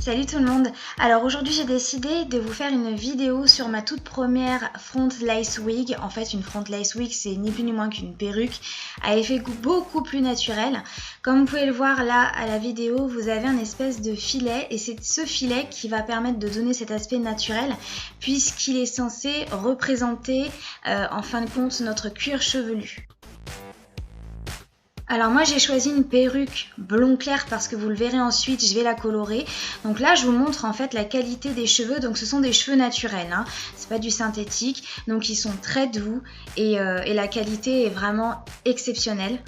Salut tout le monde. Alors aujourd'hui j'ai décidé de vous faire une vidéo sur ma toute première front lace wig. En fait une front lace wig c'est ni plus ni moins qu'une perruque à effet beaucoup plus naturel. Comme vous pouvez le voir là à la vidéo, vous avez un espèce de filet et c'est ce filet qui va permettre de donner cet aspect naturel puisqu'il est censé représenter en fin de compte notre cuir chevelu. Alors moi j'ai choisi une perruque blond clair parce que vous le verrez ensuite, je vais la colorer. Donc là je vous montre en fait la qualité des cheveux, donc ce sont des cheveux naturels, hein. C'est pas du synthétique, donc ils sont très doux et la qualité est vraiment exceptionnelle.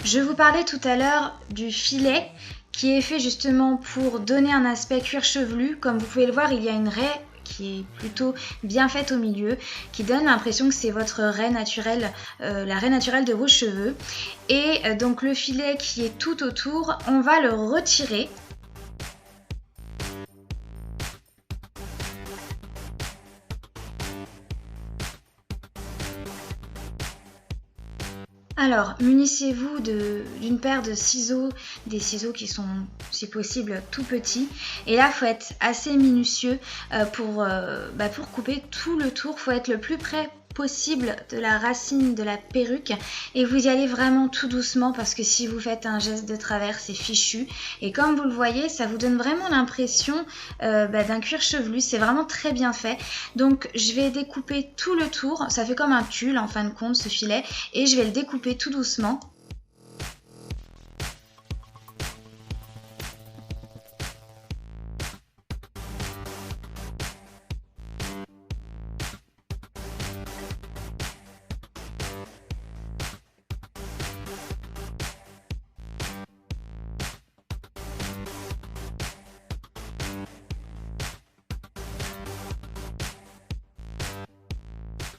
Je vous parlais tout à l'heure du filet qui est fait justement pour donner un aspect cuir chevelu. Comme vous pouvez le voir, il y a une raie qui est plutôt bien faite au milieu, qui donne l'impression que c'est votre raie naturelle, la raie naturelle de vos cheveux. Et donc le filet qui est tout autour, on va le retirer. Alors, munissez-vous d'une paire de ciseaux, des ciseaux qui sont, si possible, tout petits. Et là, il faut être assez minutieux pour couper tout le tour. Il faut être le plus près possible de la racine de la perruque et vous y allez vraiment tout doucement parce que si vous faites un geste de travers, c'est fichu. Et comme vous le voyez, ça vous donne vraiment l'impression d'un cuir chevelu. C'est vraiment très bien fait. Donc, je vais découper tout le tour. Ça fait comme un tulle en fin de compte, ce filet. Et je vais le découper tout doucement.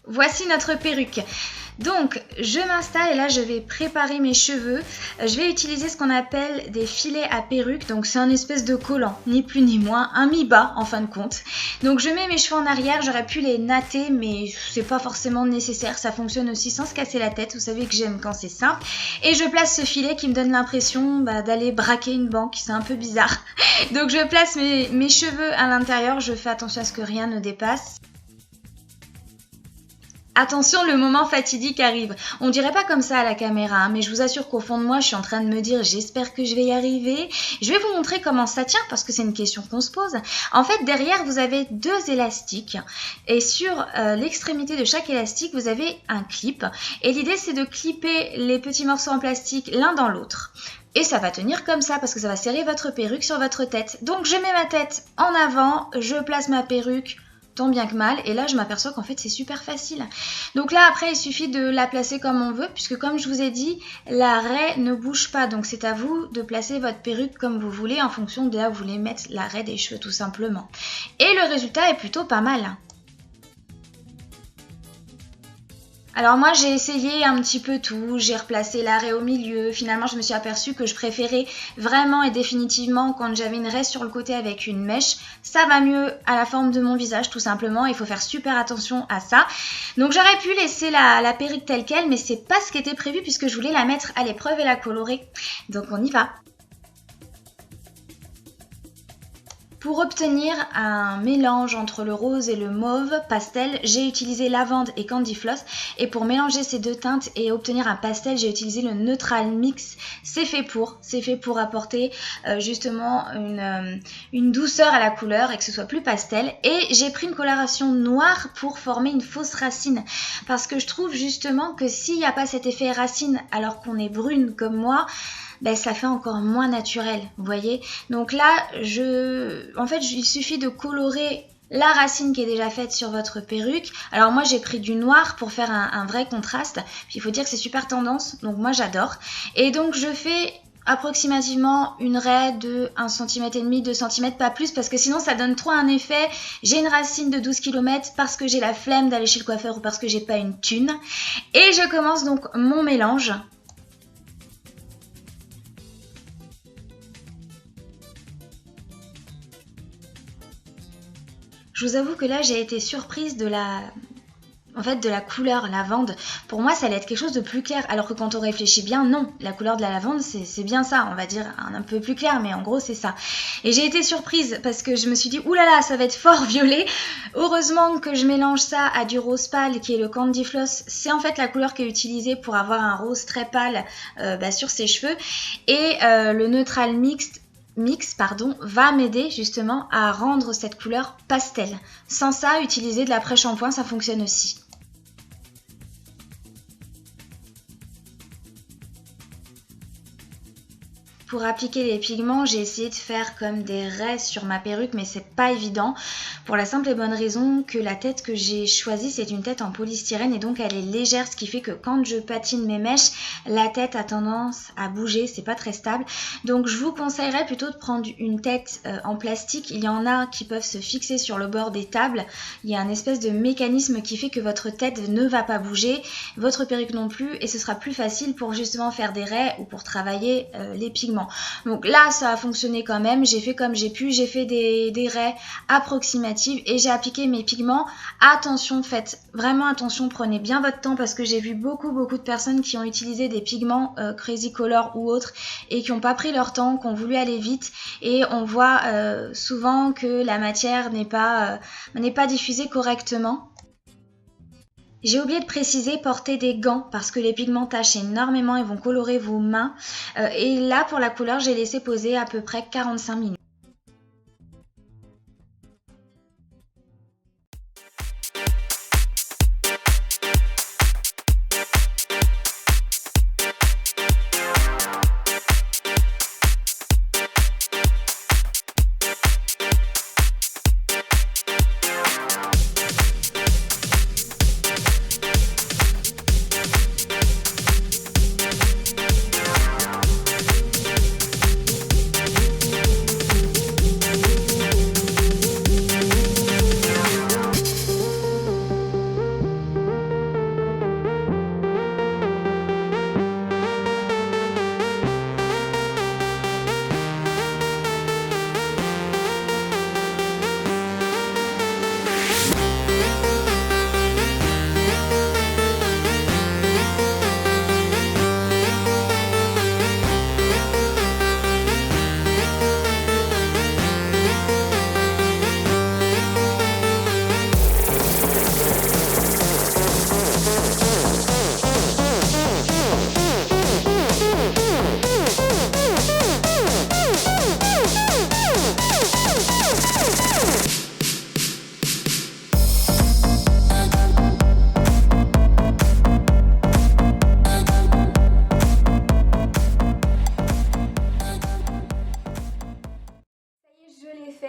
Voici notre perruque. Donc, je m'installe et là, je vais préparer mes cheveux. Je vais utiliser ce qu'on appelle des filets à perruque. Donc, c'est un espèce de collant, ni plus ni moins, un mi-bas en fin de compte. Donc, je mets mes cheveux en arrière. J'aurais pu les natter, mais c'est pas forcément nécessaire. Ça fonctionne aussi sans se casser la tête. Vous savez que j'aime quand c'est simple. Et je place ce filet qui me donne l'impression d'aller braquer une banque. C'est un peu bizarre. Donc, je place mes cheveux à l'intérieur. Je fais attention à ce que rien ne dépasse. Attention, le moment fatidique arrive. On dirait pas comme ça à la caméra, hein, mais je vous assure qu'au fond de moi, je suis en train de me dire j'espère que je vais y arriver. Je vais vous montrer comment ça tient parce que c'est une question qu'on se pose. En fait, derrière, vous avez deux élastiques et sur l'extrémité de chaque élastique, vous avez un clip. Et l'idée, c'est de clipper les petits morceaux en plastique l'un dans l'autre. Et ça va tenir comme ça parce que ça va serrer votre perruque sur votre tête. Donc, je mets ma tête en avant, je place ma perruque tant bien que mal, et là je m'aperçois qu'en fait c'est super facile. Donc là après il suffit de la placer comme on veut, puisque comme je vous ai dit, la raie ne bouge pas, donc c'est à vous de placer votre perruque comme vous voulez en fonction de là où vous voulez mettre la raie des cheveux tout simplement. Et le résultat est plutôt pas mal. Alors moi j'ai essayé un petit peu tout, j'ai replacé la raie au milieu, finalement je me suis aperçue que je préférais vraiment et définitivement quand j'avais une raie sur le côté avec une mèche, ça va mieux à la forme de mon visage tout simplement, il faut faire super attention à ça. Donc j'aurais pu laisser la perruque telle quelle mais c'est pas ce qui était prévu puisque je voulais la mettre à l'épreuve et la colorer, donc on y va. Pour obtenir un mélange entre le rose et le mauve pastel, j'ai utilisé lavande et candy floss. Et pour mélanger ces deux teintes et obtenir un pastel, j'ai utilisé le Neutral Mix. C'est fait pour apporter justement une douceur à la couleur et que ce soit plus pastel. Et j'ai pris une coloration noire pour former une fausse racine. Parce que je trouve justement que s'il n'y a pas cet effet racine alors qu'on est brune comme moi, ça fait encore moins naturel, vous voyez. Donc là, en fait, il suffit de colorer la racine qui est déjà faite sur votre perruque. Alors moi, j'ai pris du noir pour faire un vrai contraste. Puis il faut dire que c'est super tendance, donc moi j'adore. Et donc je fais approximativement une raie de 1,5 cm, 2 cm, pas plus, parce que sinon ça donne trop un effet. J'ai une racine de 12 km parce que j'ai la flemme d'aller chez le coiffeur ou parce que j'ai pas une thune. Et je commence donc mon mélange. Je vous avoue que là, j'ai été surprise de la en fait de la couleur lavande. Pour moi ça allait être quelque chose de plus clair, alors que quand on réfléchit bien, non, la couleur de la lavande c'est bien ça, on va dire un peu plus clair, mais en gros c'est ça. Et j'ai été surprise parce que je me suis dit oulala, ça va être fort violet. Heureusement que je mélange ça à du rose pâle qui est le Candy Floss, c'est en fait la couleur qui est utilisée pour avoir un rose très pâle sur ses cheveux, et le neutral mix va m'aider justement à rendre cette couleur pastel. Sans ça, utiliser de l'après-shampoing, ça fonctionne aussi. Pour appliquer les pigments, j'ai essayé de faire comme des raies sur ma perruque, mais c'est pas évident. Pour la simple et bonne raison que la tête que j'ai choisie, c'est une tête en polystyrène et donc elle est légère, ce qui fait que quand je patine mes mèches, la tête a tendance à bouger, c'est pas très stable. Donc je vous conseillerais plutôt de prendre une tête en plastique. Il y en a qui peuvent se fixer sur le bord des tables. Il y a un espèce de mécanisme qui fait que votre tête ne va pas bouger, votre perruque non plus, et ce sera plus facile pour justement faire des raies ou pour travailler les pigments. Donc là ça a fonctionné quand même, j'ai fait comme j'ai pu, j'ai fait des raies approximatives et j'ai appliqué mes pigments. Attention, faites vraiment attention, prenez bien votre temps parce que j'ai vu beaucoup de personnes qui ont utilisé des pigments Crazy Color ou autres et qui n'ont pas pris leur temps, qui ont voulu aller vite, et on voit souvent que la matière n'est pas diffusée correctement. J'ai oublié de préciser, porter des gants parce que les pigments tachent énormément et vont colorer vos mains. Et là, pour la couleur, j'ai laissé poser à peu près 45 minutes.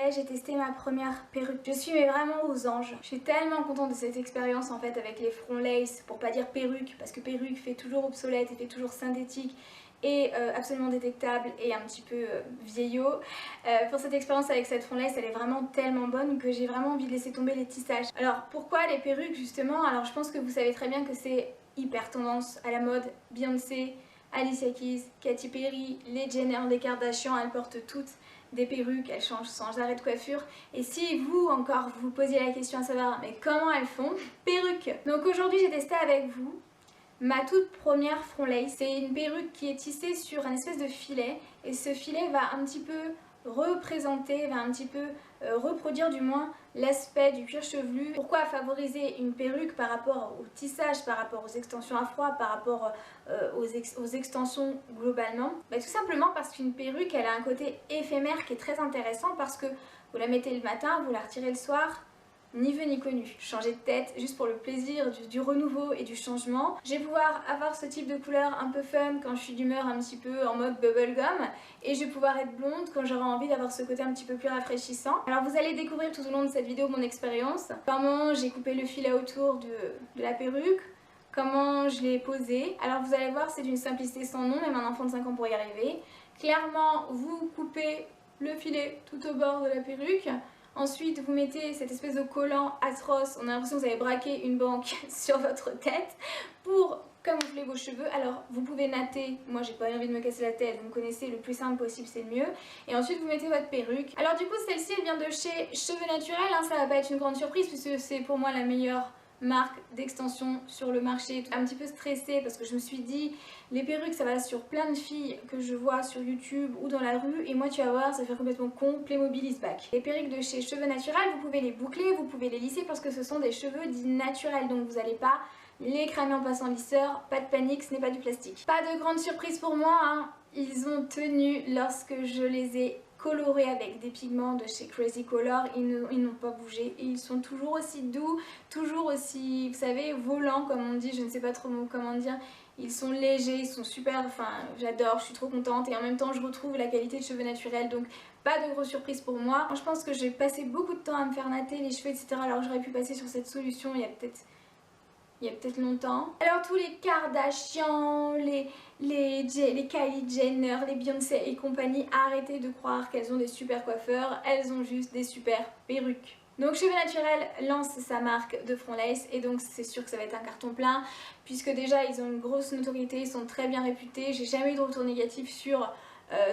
J'ai testé ma première perruque. Je suis vraiment aux anges. Je suis tellement contente de cette expérience en fait avec les fronts lace, pour pas dire perruque, parce que perruque fait toujours obsolète et fait toujours synthétique et absolument détectable et un petit peu vieillot. Pour cette expérience avec cette front lace, elle est vraiment tellement bonne que j'ai vraiment envie de laisser tomber les tissages. Alors pourquoi les perruques justement? Alors je pense que vous savez très bien que c'est hyper tendance à la mode. Beyoncé, Alicia Keys, Katy Perry, les Jenner, les Kardashian, elles portent toutes des perruques, elles changent sans arrêt de coiffure. Et si vous encore vous posiez la question à savoir mais comment elles font perruque. Donc aujourd'hui j'ai testé avec vous ma toute première front lace. C'est une perruque qui est tissée sur un espèce de filet, et ce filet va un petit peu représenter, va un petit peu reproduire du moins l'aspect du cuir chevelu. Pourquoi favoriser une perruque par rapport au tissage, par rapport aux extensions à froid, par rapport aux extensions globalement? Tout simplement parce qu'une perruque, elle a un côté éphémère qui est très intéressant, parce que vous la mettez le matin, vous la retirez le soir, ni vu ni connu. Changer de tête juste pour le plaisir du renouveau et du changement. Je vais pouvoir avoir ce type de couleur un peu fun quand je suis d'humeur un petit peu en mode bubblegum, et je vais pouvoir être blonde quand j'aurai envie d'avoir ce côté un petit peu plus rafraîchissant. Alors vous allez découvrir tout au long de cette vidéo mon expérience, comment j'ai coupé le filet autour de la perruque, comment je l'ai posé. Alors vous allez voir, c'est d'une simplicité sans nom, même un enfant de 5 ans pour y arriver. Clairement, vous coupez le filet tout au bord de la perruque. Ensuite, vous mettez cette espèce de collant atroce, on a l'impression que vous avez braqué une banque sur votre tête pour camoufler vos cheveux. Alors, vous pouvez natter, moi j'ai pas envie de me casser la tête, vous me connaissez, le plus simple possible c'est le mieux. Et ensuite, vous mettez votre perruque. Alors du coup, celle-ci, elle vient de chez Cheveux Naturels, hein, ça va pas être une grande surprise puisque c'est pour moi la meilleure marque d'extension sur le marché. Un petit peu stressée parce que je me suis dit les perruques ça va sur plein de filles que je vois sur YouTube ou dans la rue et moi tu vas voir ça fait complètement con, Playmobil is back. Les perruques de chez Cheveux Naturels, vous pouvez les boucler, vous pouvez les lisser parce que ce sont des cheveux dits naturels, donc vous n'allez pas les cramer en passant lisseur, pas de panique, ce n'est pas du plastique. Pas de grande surprise pour moi, hein. Ils ont tenu lorsque je les ai colorés avec des pigments de chez Crazy Color, ils n'ont pas bougé et ils sont toujours aussi doux, toujours aussi, vous savez, volants comme on dit, je ne sais pas trop comment dire. Ils sont légers, ils sont super, enfin j'adore, je suis trop contente et en même temps je retrouve la qualité de Cheveux Naturels, donc pas de grosse surprise pour moi. Je pense que j'ai passé beaucoup de temps à me faire natter les cheveux etc, alors j'aurais pu passer sur cette solution il y a peut-être longtemps. Alors tous les Kardashian, les Kylie Jenner, les Beyoncé et compagnie, arrêtez de croire qu'elles ont des super coiffeurs, elles ont juste des super perruques. Donc Cheveux Naturels lance sa marque de front lace et donc c'est sûr que ça va être un carton plein puisque déjà ils ont une grosse notoriété, ils sont très bien réputés, j'ai jamais eu de retour négatif sur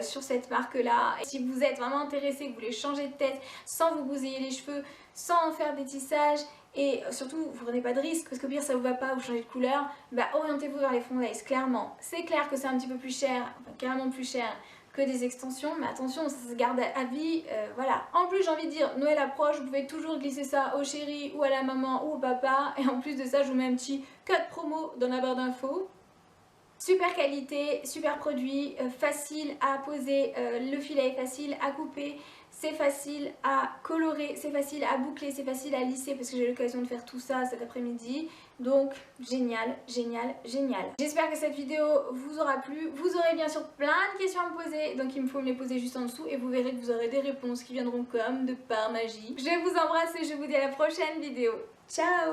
cette marque là. Et si vous êtes vraiment intéressé, que vous voulez changer de tête sans vous bousiller les cheveux, sans en faire des tissages et surtout vous prenez pas de risque parce que pire ça vous va pas, vous changez de couleur, bah orientez-vous vers les fonds lace clairement. C'est clair que c'est un petit peu plus cher, enfin carrément plus cher que des extensions, mais attention ça se garde à vie, voilà. En plus j'ai envie de dire, Noël approche, vous pouvez toujours glisser ça au chéri ou à la maman ou au papa et en plus de ça je vous mets un petit code promo dans la barre d'infos. Super qualité, super produit, facile à poser, le filet est facile à couper, c'est facile à colorer, c'est facile à boucler, c'est facile à lisser parce que j'ai l'occasion de faire tout ça cet après-midi. Donc génial, génial, génial. J'espère que cette vidéo vous aura plu. Vous aurez bien sûr plein de questions à me poser, donc il me faut me les poser juste en dessous et vous verrez que vous aurez des réponses qui viendront comme de par magie. Je vous embrasse et je vous dis à la prochaine vidéo. Ciao!